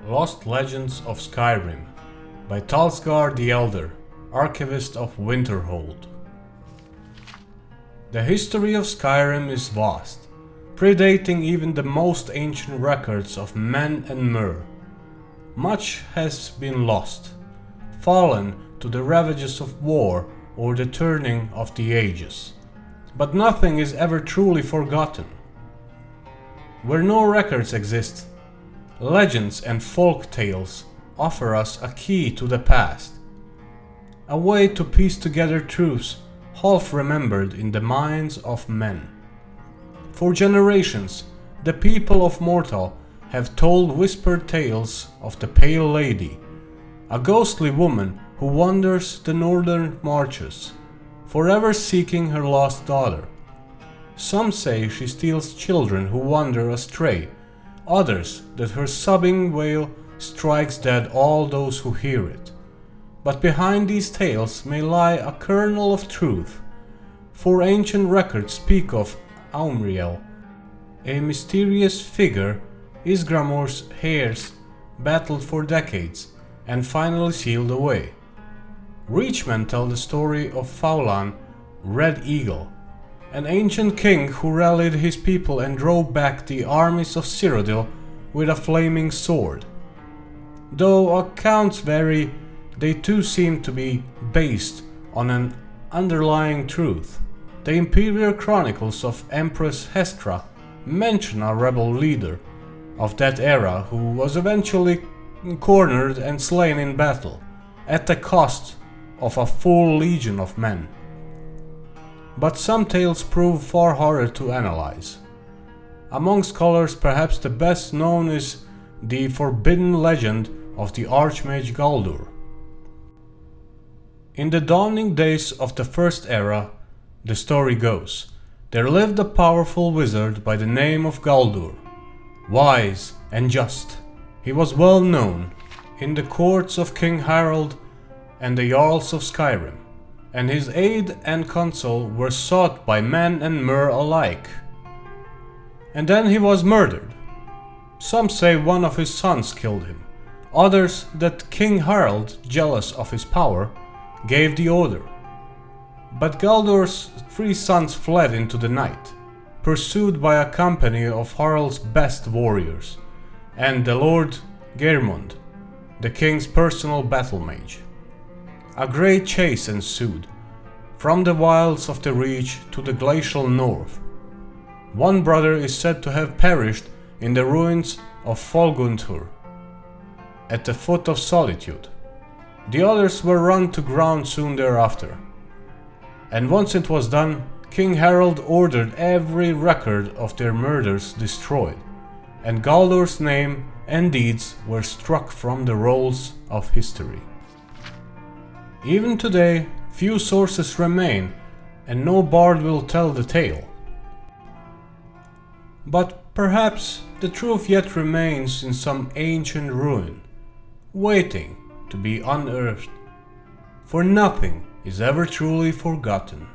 Lost Legends of Skyrim by Talsgar the Elder, Archivist of Winterhold. The history of Skyrim is vast, predating even the most ancient records of men and myr. Much has been lost, fallen to the ravages of war or the turning of the ages, but nothing is ever truly forgotten. Where no records exist, legends and folk tales offer us a key to the past, a way to piece together truths half remembered in the minds of men. For generations, the people of Mortal have told whispered tales of the Pale Lady, a ghostly woman who wanders the northern marches, forever seeking her lost daughter. Some say she steals children who wander astray, others that her sobbing wail strikes dead all those who hear it. But behind these tales may lie a kernel of truth, for ancient records speak of Aumriel, a mysterious figure Isgramor's heirs battled for decades and finally sealed away. Reachmen tell the story of Faulan, Red Eagle, an ancient king who rallied his people and drove back the armies of Cyrodiil with a flaming sword. Though accounts vary, they too seem to be based on an underlying truth. The imperial chronicles of Empress Hestra mention a rebel leader of that era who was eventually cornered and slain in battle, at the cost of a full legion of men. But some tales prove far harder to analyze. Among scholars, perhaps the best known is the forbidden legend of the Archmage Galdur. In the dawning days of the First Era, the story goes, there lived a powerful wizard by the name of Galdur. Wise and just, he was well known in the courts of King Harald and the Jarls of Skyrim, and his aid and counsel were sought by men and myr alike. And then he was murdered. Some say one of his sons killed him, others that King Harald, jealous of his power, gave the order. But Galdur's 3 sons fled into the night, pursued by a company of Harald's best warriors, and the Lord Geirmund, the king's personal battle mage. A great chase ensued, from the wilds of the Reach to the glacial north. One brother is said to have perished in the ruins of Folguntur, at the foot of Solitude. The others were run to ground soon thereafter. And once it was done, King Harald ordered every record of their murders destroyed, and Galdur's name and deeds were struck from the rolls of history. Even today, few sources remain, and no bard will tell the tale. But perhaps the truth yet remains in some ancient ruin, waiting to be unearthed, for nothing is ever truly forgotten.